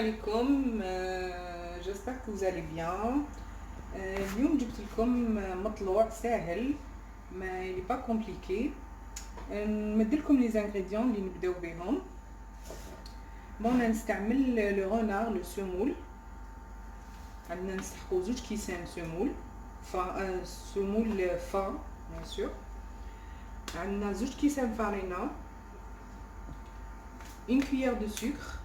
عليكم. j'espère que vous allez bien. اليوم جبت لكم مطلوع سهل ما اللي با كومبليكي. نمد لكم لي زانغريديون اللي نبداو بهم. بون نستعمل لو رونار لو سمول. عندنا نستحقوا 2 كيسان سمول سمول فا بيان سور. عندنا 2 كيسان فارينه، une cuillère de sucre،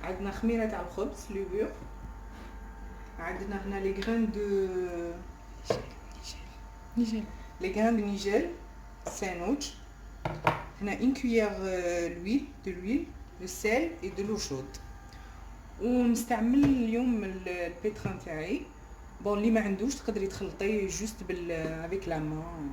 عندنا خميره تاع الخبز لوبور، عندنا هنا لي غران دو نيجل سانوج، هنا une cuillère de l'huile de sel et de l'eau chaude. ونستعمل اليوم البيتران تاعي. بون اللي ما عندوش تقدري تخلطيه جوست افيك لا مان.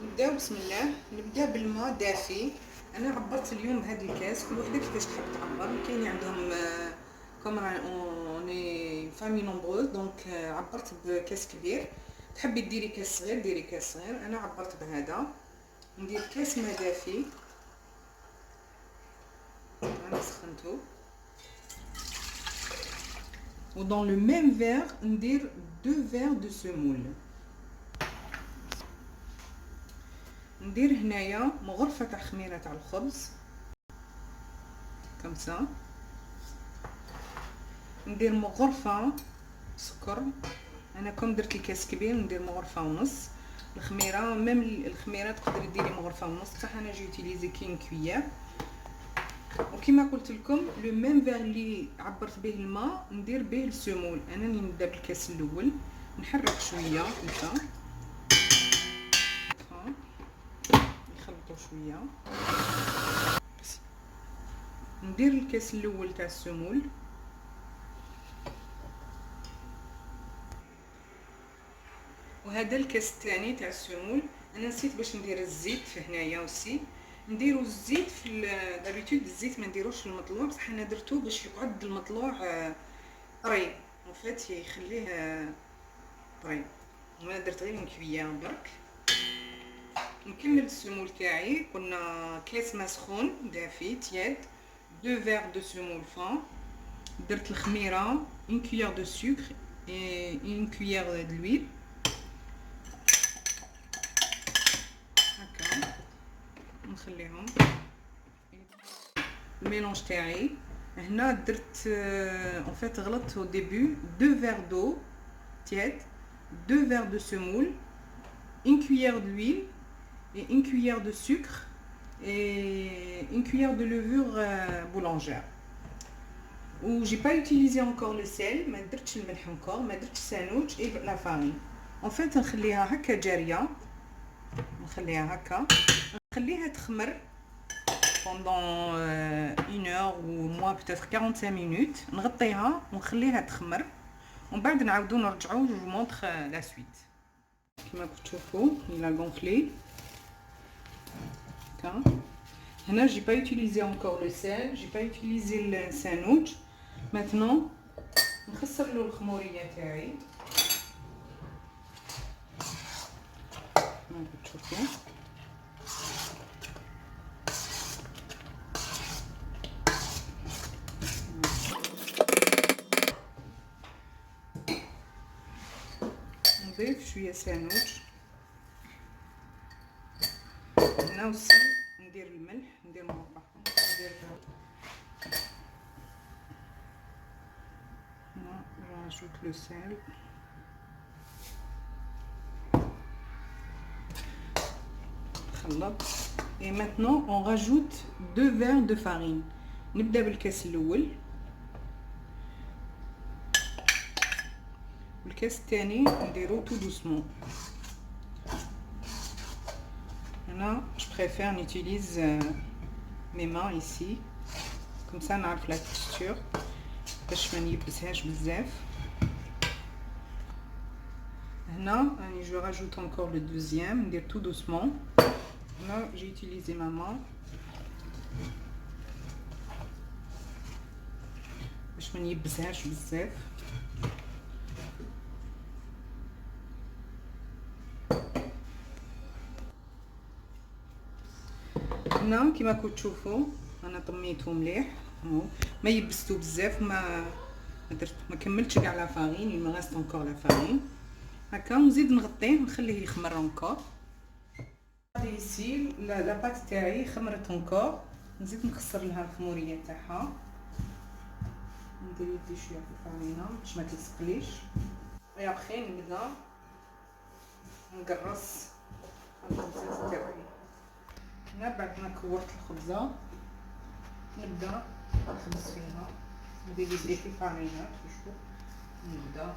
نبداو بسم الله. نبدا بالماء دافي. انا عبرت اليوم بهذا الكاس، كل وحده كيفاش تحب تعبر. كاين عندهم كوم اوني فامي نومبروز دونك عبرت بكاس كبير. تحبي ديري كاس صغير ديري كاس صغير، انا عبرت بهذا. ندير كاس ماء دافي، انا سخنته، و dans le même verre ندير 2 verres de semoule. ندير هنايا مغرفه تاع خميره تاع الخبز كم سا. ندير مغرفه سكر، انا كم درت الكاس كبير ندير مغرفه ونص. الخميره ميم الخميره تقدري ديري مغرفه ونص، بصح انا جي يوتيليزي كين كويير. وكما قلت لكم لو ميم فير اللي عبرت به الماء ندير به السمول. انا نبدا بالكاس الاول، نحرك شويه هكا نخلطو شويه. ندير الكاس الاول تاع السمول، وهذا الكاس الثاني تاع السمول. انا نسيت باش ندير الزيت في هنايا وسي نديرو الزيت في دابيتود. الزيت ما نديروش في المطلوع، بصح انا درتو باش يقعد المطلوع طري وفات يخليه طري. وانا درت غير كويير برك. نكمل السمول تاعي. قلنا كاس ما سخون دافي تياد، 2 فيغ دو سمول فان. درت الخميره une cuillère de sucre et une cuillère d'huile هكا. نخليهم الميلونج تاعي. هنا درت en fait غلطت au début 2 verres d'eau tiède، 2 verres de semoule، une cuillère d'huile et une cuillère de sucre et une cuillère de levure boulangère. و j'ai pas utilisé encore le sel، ما درتش الملح encore، ما درتش سانوج et la farine. en fait نخليها هكا جاريه، نخليها هكا، نخليها تخمر pendant 1 heure ou moins peut-être 45 minutes. نغطيها ونخليها تخمر، ومن بعد نعاودو نرجعو جو مونطخ لا سويت. كما تشوفوا il a gonflé هكا. هنا j'ai pas utilisé encore le sel، j'ai pas utilisé le sandwich. maintenant نخسر له الخموريه تاعي كما تشوفوا. نضيف شويه سانوج. هنا وسي ندير الملح، ندير مرقه، ندير هنا راجوت لو سال. خلط. et maintenant on rajoute 2 verres de farine. نبدا بالكاس الاول، والكاس الثاني نديرو tout doucement. هنا je préfère on utilise mes mains ici comme ça نعرف la texture باش ما نيبسهاش بزاف. هنا راني je rajoute encore le deuxième، ندير tout doucement. Là j'ai utilisé ma main باش ما نيبسهاش بزاف. هنا كيما كنتو تشوفوا انا طميته مليح هو ما يبستو بزاف ما كملتش كاع لا فارين il me reste encore la farine هكا ونزيد نغطيه ونخليه يخمر انكور. هذه سي لا بات تاعي خمرت انكور نزيد نخسر لها الخموريه تاعها ندير يدي شويه في الفارينه باش ما تلصقليش اي ابخي نبدا نقرص الخبزه تاعي. هنا بعد ما كورت الخبزه نبدا نخبز فيها ندير يدي في الفارينه شوف نبدا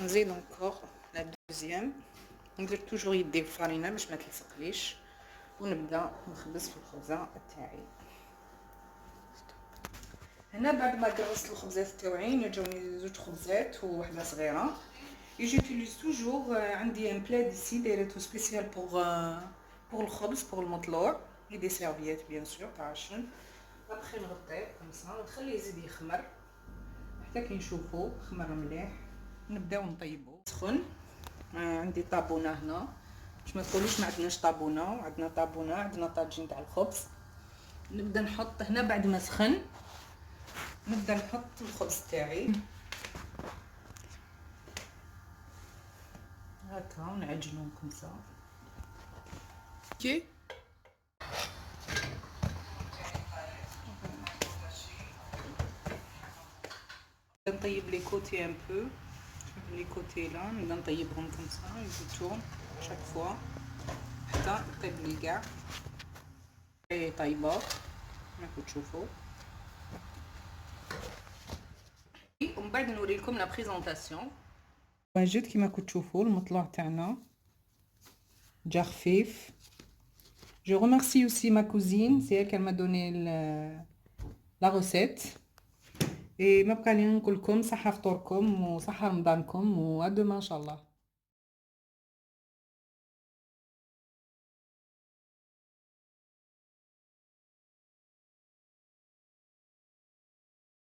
نزيد انكور لا دوزيام ندير توجور يدي في الفارينه باش ما تلصقليش ونبدا نخبز في الخبزه تاعي. هنا بعد ما قرصت الخبزات تاوعي نجاوني زوج خبزات ووحده صغيره يوتيليز توجور عندي ان بلا ديسي دايرته سبيسيال بور الخبز بور المطلوع اي دي سيرفيات بيان سور تاع الشن ابخي نغطيه كمسا نخليه يزيد يخمر حتى كي نشوفو خمر مليح نبداو نطيبو سخن. عندي طابونه هنا باش ما تقولوش ما عندناش طابونه عندنا طابونه عندنا طاجين تاع الخبز. نبدا نحط هنا بعد ما سخن نبدا نحط الخبز تاعي هكا ونعجنو كمسا كي نطيب لي كوتي ان بو شوف لي كوتي لا نبدا نطيبهم كمسا يزيدو شاك فوا حتى طيب لي كاع هي طايبه راكم تشوفوا. ومن بعد نوريلكم لا بريزونطاسيون. واجد كيما راكم تشوفوا المطلوع تاعنا جا خفيف. Je remercie aussi ma cousine, c'est elle qui m'a donné la recette. Et ما بقى لي نقول لكم صحة فطوركم وصحة رمضانكم و à demain ان شاء الله.